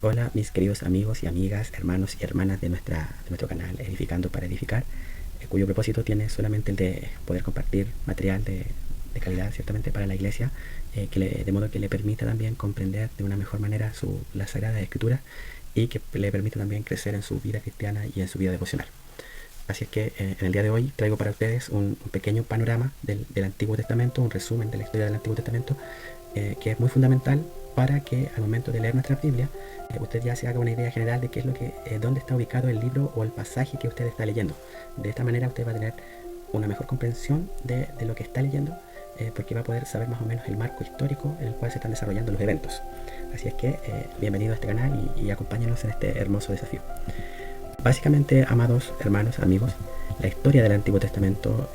Hola mis queridos amigos y amigas, hermanos y hermanas de nuestro canal Edificando para Edificar, cuyo propósito tiene solamente el de poder compartir material de calidad ciertamente para la iglesia, de modo que le permita también comprender de una mejor manera la Sagrada Escritura y que le permita también crecer en su vida cristiana y en su vida devocional. Así es que en el día de hoy traigo para ustedes un pequeño panorama del Antiguo Testamento, un resumen de la historia del Antiguo Testamento, que es muy fundamental para que al momento de leer nuestra Biblia usted ya se haga una idea general de qué es dónde está ubicado el libro o el pasaje que usted está leyendo. De esta manera usted va a tener una mejor comprensión de lo que está leyendo, porque va a poder saber más o menos el marco histórico en el cual se están desarrollando los eventos. Así es que bienvenido a este canal y acompáñenos en este hermoso desafío. Básicamente, amados hermanos, amigos, la historia del Antiguo Testamento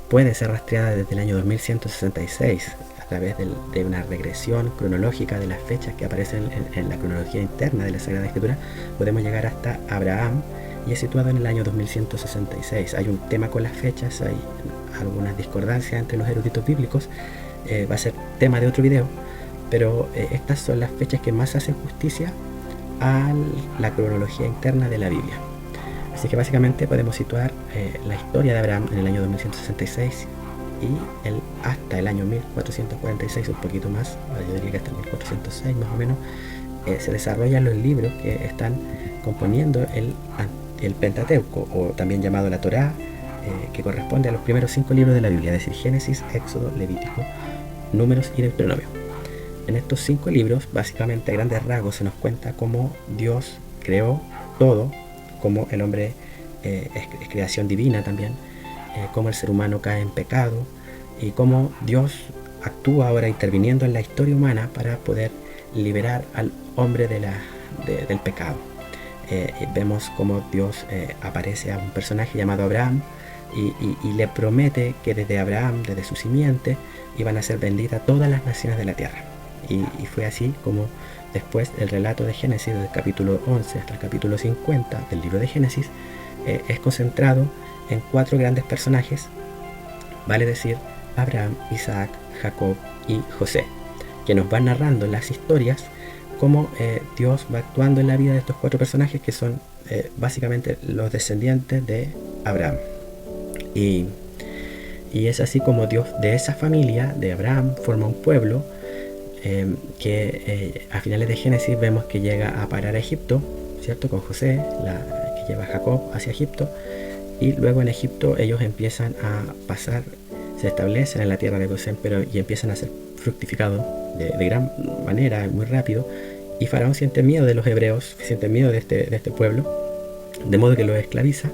puede ser rastreada desde el año 2166 a través de una regresión cronológica de las fechas que aparecen en la cronología interna de la Sagrada Escritura. Podemos llegar hasta Abraham y es situado en el año 2166. Hay un tema con las fechas, hay algunas discordancias entre los eruditos bíblicos, va a ser tema de otro video, pero estas son las fechas que más hacen justicia a la cronología interna de la Biblia. Así que básicamente podemos situar la historia de Abraham en el año 2166 y hasta el año 1446, un poquito más, yo diría que hasta el 1406 más o menos, se desarrollan los libros que están componiendo el Pentateuco, o también llamado la Torá, que corresponde a los primeros 5 libros de la Biblia, es decir, Génesis, Éxodo, Levítico, Números y Deuteronomio. En estos 5 libros, básicamente a grandes rasgos, se nos cuenta cómo Dios creó todo, cómo el hombre es creación divina también, cómo el ser humano cae en pecado y cómo Dios actúa ahora interviniendo en la historia humana para poder liberar al hombre del pecado. Vemos cómo Dios aparece a un personaje llamado Abraham y le promete que desde Abraham, desde su simiente, iban a ser benditas todas las naciones de la tierra. Y fue así como después el relato de Génesis, desde el capítulo 11 hasta el capítulo 50 del libro de Génesis, es concentrado en 4 grandes personajes, vale decir Abraham, Isaac, Jacob y José, que nos van narrando las historias cómo Dios va actuando en la vida de estos 4 personajes que son básicamente los descendientes de Abraham. Y es así como Dios de esa familia de Abraham forma un pueblo que a finales de Génesis vemos que llega a parar a Egipto, ¿cierto? Con José, que lleva a Jacob hacia Egipto, y luego en Egipto ellos empiezan a pasar, se establecen en la tierra de Gosén, y empiezan a ser fructificados de gran manera, muy rápido, y Faraón siente miedo de los hebreos, siente miedo de este pueblo, de modo que los esclaviza,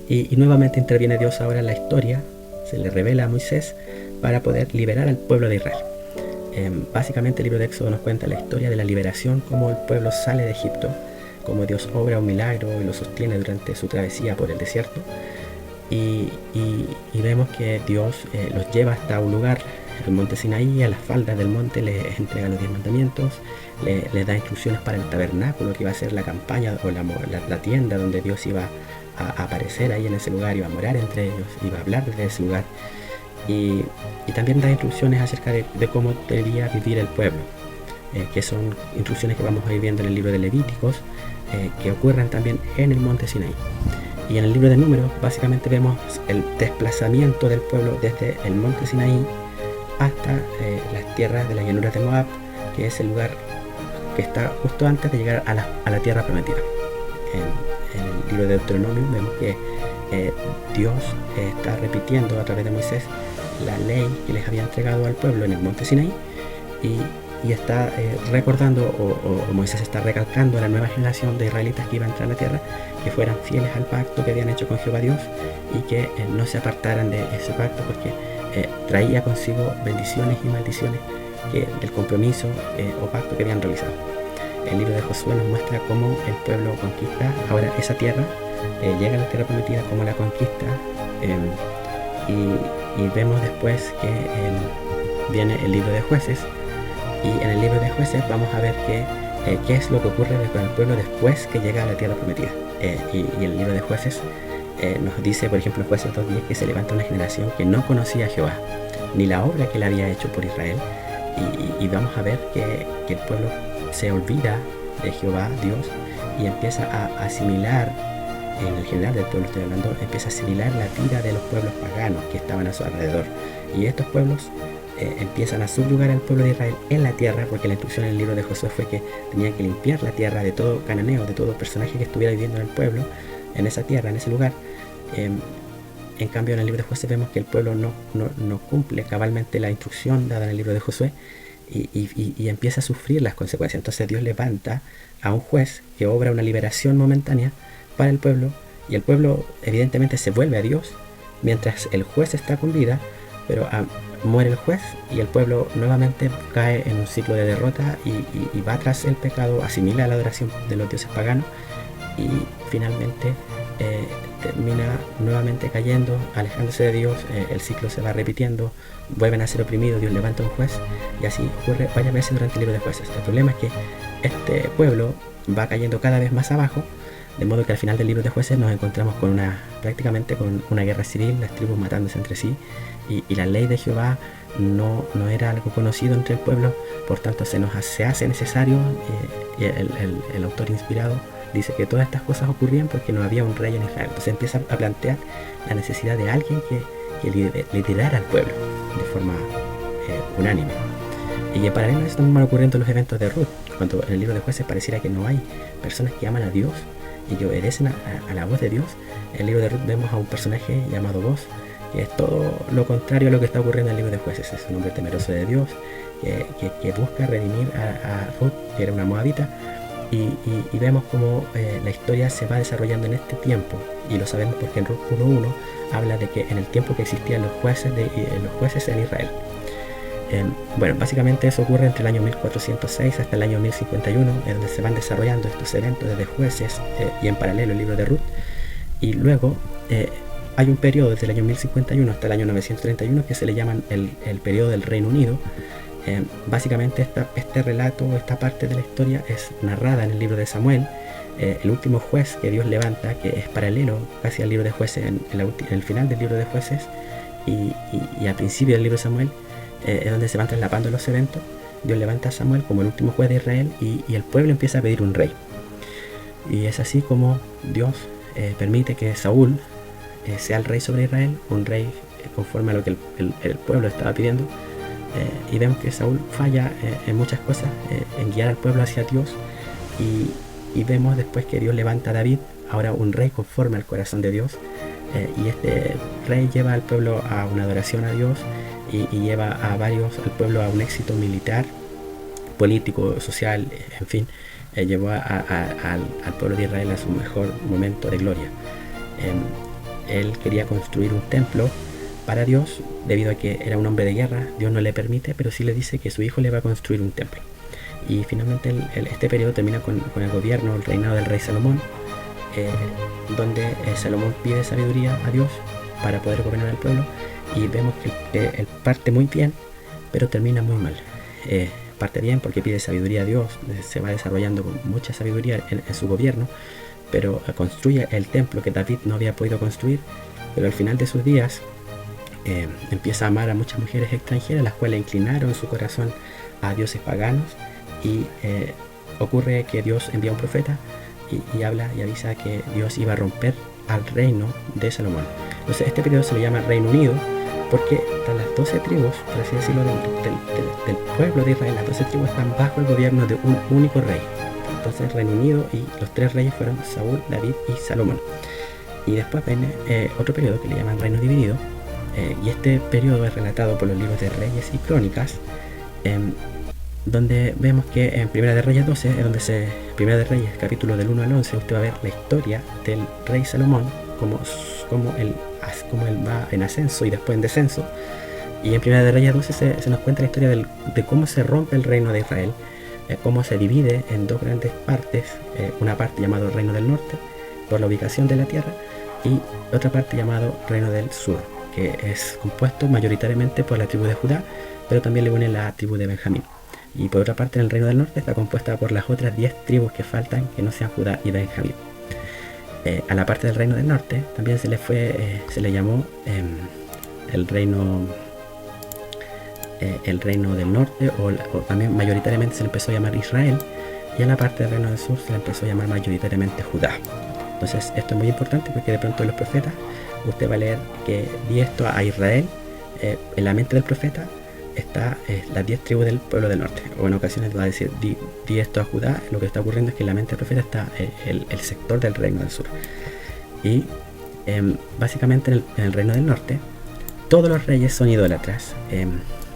y nuevamente interviene Dios ahora en la historia, se le revela a Moisés para poder liberar al pueblo de Israel. Básicamente el libro de Éxodo nos cuenta la historia de la liberación, cómo el pueblo sale de Egipto, cómo Dios obra un milagro y lo sostiene durante su travesía por el desierto, y vemos que Dios los lleva hasta un lugar, el monte Sinaí. A las faldas del monte les entrega los 10 mandamientos, les da instrucciones para el tabernáculo, que iba a ser la campaña o la tienda donde Dios iba a aparecer ahí en ese lugar, iba a morar entre ellos, iba a hablar desde ese lugar. Y también da instrucciones acerca de cómo debía vivir el pueblo, que son instrucciones que vamos a ir viendo en el libro de Levíticos, que ocurren también en el monte Sinaí. Y en el libro de Números básicamente vemos el desplazamiento del pueblo desde el monte Sinaí hasta las tierras de las llanuras de Moab, que es el lugar que está justo antes de llegar a la tierra prometida. En el libro de Deuteronomio vemos que Dios está repitiendo a través de Moisés la ley que les había entregado al pueblo en el monte Sinaí, y está recordando, o Moisés está recalcando a la nueva generación de israelitas que iba a entrar a la tierra, que fueran fieles al pacto que habían hecho con Jehová Dios y que no se apartaran de ese pacto, porque traía consigo bendiciones y maldiciones del compromiso o pacto que habían realizado. El libro de Josué nos muestra cómo el pueblo conquista ahora esa tierra, llega a la tierra prometida, cómo la conquista, y vemos después que viene el libro de Jueces, y en el libro de Jueces vamos a ver qué es lo que ocurre con el pueblo después que llega a la tierra prometida. Y el libro de Jueces nos dice, por ejemplo, en Jueces 2:10, que se levanta una generación que no conocía a Jehová, ni la obra que él había hecho por Israel, y vamos a ver que el pueblo se olvida de Jehová, Dios, y empieza a asimilar, en el general del pueblo estoy hablando, empieza a asimilar la vida de los pueblos paganos que estaban a su alrededor. Y estos pueblos empiezan a subyugar al pueblo de Israel en la tierra, porque la instrucción en el libro de Josué fue que tenían que limpiar la tierra de todo cananeo, de todo personaje que estuviera viviendo en el pueblo, en esa tierra, en ese lugar. En cambio, en el libro de Josué vemos que el pueblo no cumple cabalmente la instrucción dada en el libro de Josué y empieza a sufrir las consecuencias. Entonces Dios levanta a un juez que obra una liberación momentánea para el pueblo, y el pueblo evidentemente se vuelve a Dios mientras el juez está con vida, pero muere el juez y el pueblo nuevamente cae en un ciclo de derrota y va tras el pecado, asimila la adoración de los dioses paganos y finalmente termina nuevamente cayendo, alejándose de Dios. El ciclo se va repitiendo, vuelven a ser oprimidos, Dios levanta un juez y así ocurre varias veces durante el libro de Jueces. El problema es que este pueblo va cayendo cada vez más abajo, de modo que al final del libro de Jueces nos encontramos con prácticamente con una guerra civil, las tribus matándose entre sí, y la ley de Jehová no era algo conocido entre el pueblo. Por tanto se hace necesario, y el autor inspirado dice que todas estas cosas ocurrían porque no había un rey en Israel. Entonces empieza a plantear la necesidad de alguien que liderara al pueblo de forma unánime. Y en paralelo a esto van ocurriendo los eventos de Ruth, cuando en el libro de Jueces pareciera que no hay personas que aman a Dios y que obedecen a la voz de Dios. En el libro de Ruth vemos a un personaje llamado Boaz, que es todo lo contrario a lo que está ocurriendo en el libro de Jueces. Es un hombre temeroso de Dios que busca redimir a Ruth, que era una moabita, y vemos cómo la historia se va desarrollando en este tiempo, y lo sabemos porque en Ruth 1.1 habla de que en el tiempo que existían los jueces en Israel. Bueno, básicamente eso ocurre entre el año 1406 hasta el año 1051, en donde se van desarrollando estos eventos desde Jueces y en paralelo el libro de Ruth. Y luego hay un periodo desde el año 1051 hasta el año 931 que se le llama el periodo del Reino Unido. Básicamente este relato, esta parte de la historia es narrada en el libro de Samuel, el último juez que Dios levanta, que es paralelo casi al libro de Jueces, en el final del libro de Jueces y al principio del libro de Samuel. Es donde se van traslapando los eventos. Dios levanta a Samuel como el último juez de Israel y el pueblo empieza a pedir un rey. Y es así como Dios permite que Saúl sea el rey sobre Israel, un rey conforme a lo que el pueblo estaba pidiendo. Y vemos que Saúl falla en muchas cosas, en guiar al pueblo hacia Dios. Y vemos después que Dios levanta a David, ahora un rey conforme al corazón de Dios. Y este rey lleva al pueblo a una adoración a Dios y lleva al pueblo a un éxito militar, político, social, en fin, llevó al pueblo de Israel a su mejor momento de gloria. Él quería construir un templo para Dios, debido a que era un hombre de guerra. Dios no le permite, pero sí le dice que su hijo le va a construir un templo. Y finalmente este periodo termina con el gobierno, el reinado del rey Salomón, donde Salomón pide sabiduría a Dios para poder gobernar al pueblo, y vemos que él parte muy bien, pero termina muy mal. Parte bien porque pide sabiduría a Dios, se va desarrollando con mucha sabiduría en su gobierno, pero construye el templo que David no había podido construir, pero al final de sus días empieza a amar a muchas mujeres extranjeras, las cuales inclinaron su corazón a dioses paganos, y ocurre que Dios envía un profeta y habla y avisa que Dios iba a romper al reino de Salomón. Entonces este periodo se le llama Reino Unido porque están las 12 tribus, por así decirlo, del pueblo de Israel. Las 12 tribus están bajo el gobierno de un único rey. Entonces Reino Unido, y los tres reyes fueron Saúl, David y Salomón. Y después viene otro periodo que le llaman Reino Dividido, y este periodo es relatado por los libros de Reyes y Crónicas, donde vemos que en Primera de Reyes 12, Primera de Reyes, capítulo del 1 al 11, usted va a ver la historia del rey Salomón, como él va en ascenso y después en descenso. Y en Primera de Reyes 12 se nos cuenta la historia de cómo se rompe el reino de Israel, cómo se divide en dos grandes partes, una parte llamada Reino del Norte, por la ubicación de la tierra, y otra parte llamado Reino del Sur, que es compuesto mayoritariamente por la tribu de Judá, pero también le une la tribu de Benjamín. Y por otra parte, en el Reino del Norte está compuesta por las otras 10 tribus que faltan, que no sean Judá y Benjamín. A la parte del Reino del Norte también se le llamó el reino del Norte, o también mayoritariamente se le empezó a llamar Israel, y a la parte del reino del sur se le empezó a llamar mayoritariamente Judá. Entonces esto es muy importante porque de pronto en los profetas usted va a leer que di esto a Israel, en la mente del profeta está las 10 tribus del pueblo del norte, o en ocasiones va a decir di esto a Judá. Lo que está ocurriendo es que en la mente del profeta está el sector del reino del sur. Y básicamente en el reino del norte todos los reyes son idólatras.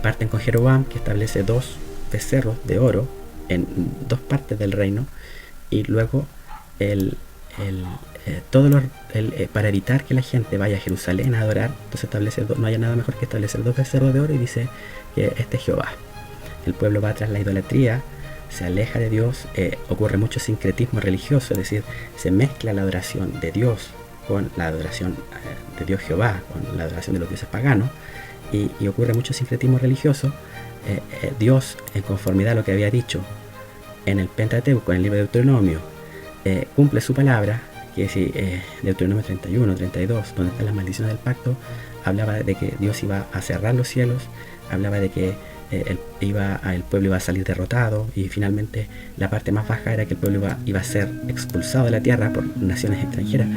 Parten con Jeroboam, que establece 2 becerros de oro en 2 partes del reino, y luego para evitar que la gente vaya a Jerusalén a adorar, entonces establece no haya nada mejor que establecer 2 becerros de oro y dice que este es Jehová. El pueblo va tras la idolatría, se aleja de Dios, ocurre mucho sincretismo religioso, es decir, se mezcla la adoración de Dios con la adoración de Dios Jehová, con la adoración de los dioses paganos, y ocurre mucho sincretismo religioso. Dios, en conformidad a lo que había dicho en el Pentateuco, en el libro de Deuteronomio, cumple su palabra, que es Deuteronomio 31, 32, donde están las maldiciones del pacto, hablaba de que Dios iba a cerrar los cielos, hablaba de que el pueblo iba a salir derrotado, y finalmente la parte más baja era que el pueblo iba a ser expulsado de la tierra por naciones extranjeras.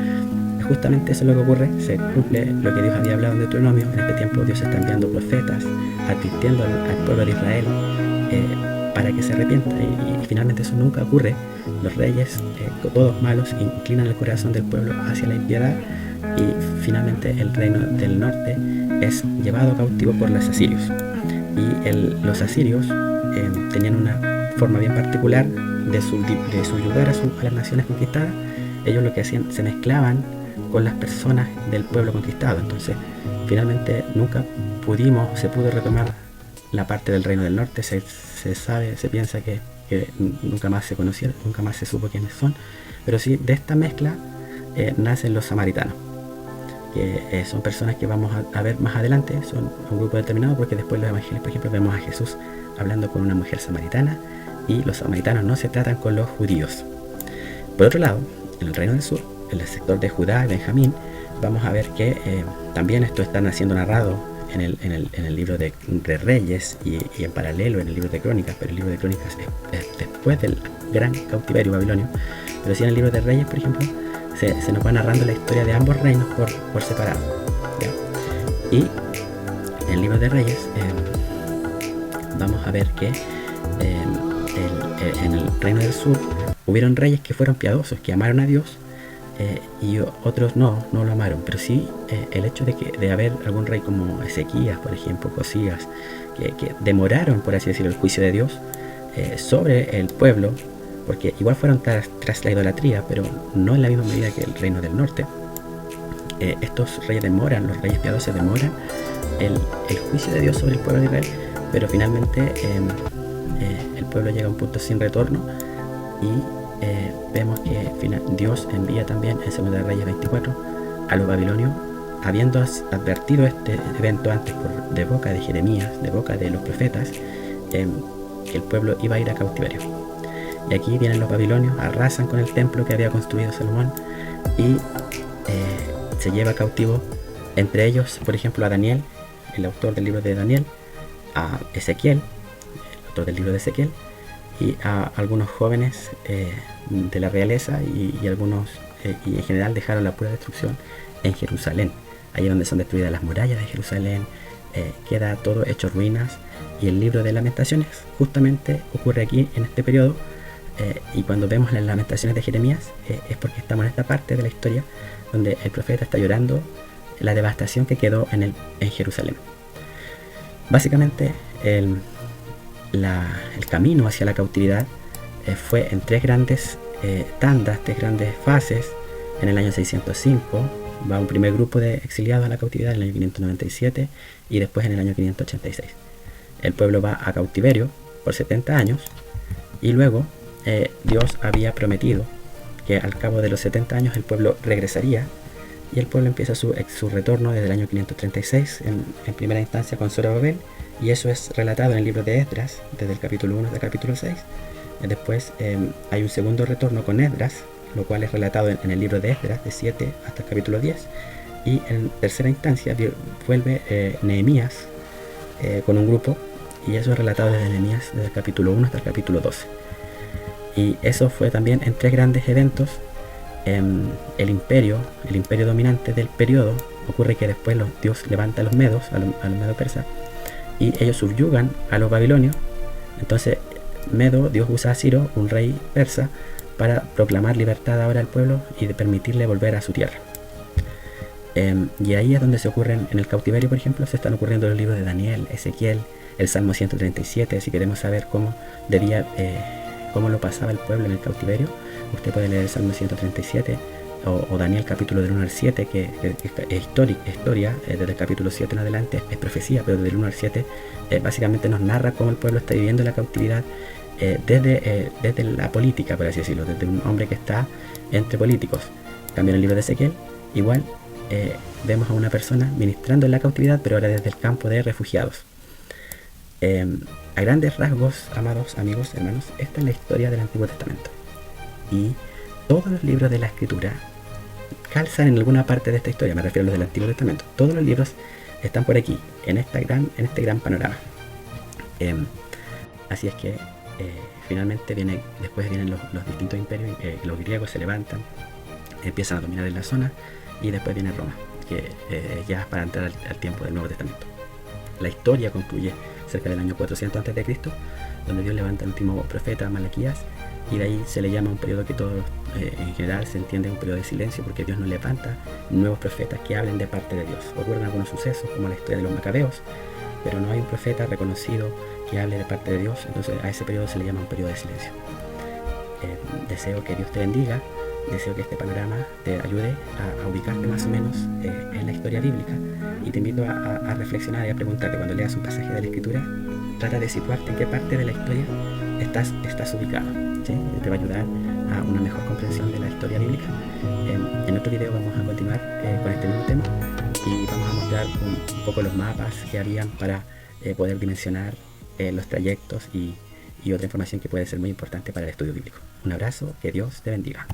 Justamente eso es lo que ocurre, se cumple lo que Dios había hablado en Deuteronomio. En este tiempo Dios está enviando profetas, advirtiendo al pueblo de Israel para que se arrepienta, y finalmente eso nunca ocurre. Los reyes, todos malos, inclinan el corazón del pueblo hacia la impiedad, y finalmente el reino del norte es llevado cautivo por los asirios. Y los asirios tenían una forma bien particular de subyugar a las naciones conquistadas. Ellos lo que hacían, se mezclaban con las personas del pueblo conquistado. Entonces finalmente nunca se pudo retomar la parte del reino del norte. Se piensa que nunca más se conocieron, nunca más se supo quiénes son, pero sí de esta mezcla nacen los samaritanos, que son personas que vamos a ver más adelante. Son un grupo determinado, porque después en los evangelios, por ejemplo, vemos a Jesús hablando con una mujer samaritana, y los samaritanos no se tratan con los judíos. Por otro lado, en el reino del sur, en el sector de Judá y Benjamín, vamos a ver que también esto está siendo narrado en el libro de Reyes y en paralelo en el libro de Crónicas, pero el libro de Crónicas es después del gran cautiverio babilonio. Pero sí, en el libro de Reyes, por ejemplo, se nos va narrando la historia de ambos reinos por separado, ¿ya? Y en el libro de Reyes vamos a ver que en el reino del sur hubieron reyes que fueron piadosos, que amaron a Dios, y otros no lo amaron. Pero sí, el hecho de haber algún rey como Ezequías, por ejemplo, Josías, que demoraron, por así decirlo, el juicio de Dios sobre el pueblo, porque igual fueron tras la idolatría, pero no en la misma medida que el reino del norte. Estos reyes demoran, los reyes piadosos demoran el juicio de Dios sobre el pueblo de Israel, pero finalmente el pueblo llega a un punto sin retorno, y vemos que Dios envía también en 2 Reyes 24 a los babilonios, habiendo advertido este evento antes de boca de Jeremías, de boca de los profetas, que el pueblo iba a ir a cautiverio. Y aquí vienen los babilonios, arrasan con el templo que había construido Salomón, y se lleva cautivo, entre ellos, por ejemplo, a Daniel, el autor del libro de Daniel, a Ezequiel, el autor del libro de Ezequiel, y a algunos jóvenes de la realeza, y algunos, y en general dejaron la pura destrucción en Jerusalén. Ahí es donde son destruidas las murallas de Jerusalén, queda todo hecho ruinas, y el libro de Lamentaciones justamente ocurre aquí en este periodo. Y cuando vemos las Lamentaciones de Jeremías, es porque estamos en esta parte de la historia donde el profeta está llorando la devastación que quedó en Jerusalén. Básicamente el camino hacia la cautividad fue en 3 grandes tandas, 3 grandes fases. En el año 605 va un primer grupo de exiliados a la cautividad, en el año 597, y después en el año 586. El pueblo va a cautiverio por 70 años, y luego Dios había prometido que al cabo de los 70 años el pueblo regresaría, y el pueblo empieza su retorno desde el año 536, en primera instancia con Zorobabel, y eso es relatado en el libro de Esdras, desde el capítulo 1 hasta el capítulo 6. Después hay un segundo retorno con Esdras, lo cual es relatado en el libro de Esdras, de 7 hasta el capítulo 10, y en tercera instancia vuelve Nehemías con un grupo, y eso es relatado desde Nehemías, desde el capítulo 1 hasta el capítulo 12. Y eso fue también en 3 grandes eventos. El imperio dominante del periodo, ocurre que después Dios levanta a los medos, a los medos persas, y ellos subyugan a los babilonios. Entonces Dios usa a Ciro, un rey persa, para proclamar libertad ahora al pueblo y de permitirle volver a su tierra. Y ahí es donde se ocurren, en el cautiverio por ejemplo, se están ocurriendo los libros de Daniel, Ezequiel, el Salmo 137. Si queremos saber cómo lo pasaba el pueblo en el cautiverio, usted puede leer el Salmo 137 o Daniel capítulo del 1 al 7, que es historia, desde el capítulo 7 en adelante es profecía, pero desde el 1 al 7 básicamente nos narra cómo el pueblo está viviendo la cautividad desde la política, por así decirlo, desde un hombre que está entre políticos. También en el libro de Ezequiel, igual vemos a una persona ministrando en la cautividad, pero ahora desde el campo de refugiados. A grandes rasgos, amados amigos, hermanos, esta es la historia del Antiguo Testamento. Y todos los libros de la Escritura calzan en alguna parte de esta historia, me refiero a los del Antiguo Testamento. Todos los libros están por aquí, en este gran panorama. Así es que finalmente después vienen los distintos imperios. Los griegos se levantan, empiezan a dominar en la zona, y después viene Roma, que ya es para entrar al tiempo del Nuevo Testamento. La historia concluye cerca del año 400 a.C., donde Dios levanta al último profeta, Malaquías, y de ahí se le llama un periodo que todos en general se entiende un periodo de silencio, porque Dios no levanta nuevos profetas que hablen de parte de Dios. Ocurren algunos sucesos como la historia de los macabeos, pero no hay un profeta reconocido que hable de parte de Dios. Entonces a ese periodo se le llama un periodo de silencio. Deseo que Dios te bendiga, deseo que este panorama te ayude a ubicarte más o menos en la historia bíblica, y te invito a reflexionar y a preguntarte cuando leas un pasaje de la Escritura. Trata de situarte en qué parte de la historia estás ubicado, ¿sí? Te va a ayudar a una mejor comprensión de la historia bíblica. En otro video vamos a continuar con este mismo tema, y vamos a mostrar un poco los mapas que habían para poder dimensionar los trayectos y otra información que puede ser muy importante para el estudio bíblico. Un abrazo, que Dios te bendiga.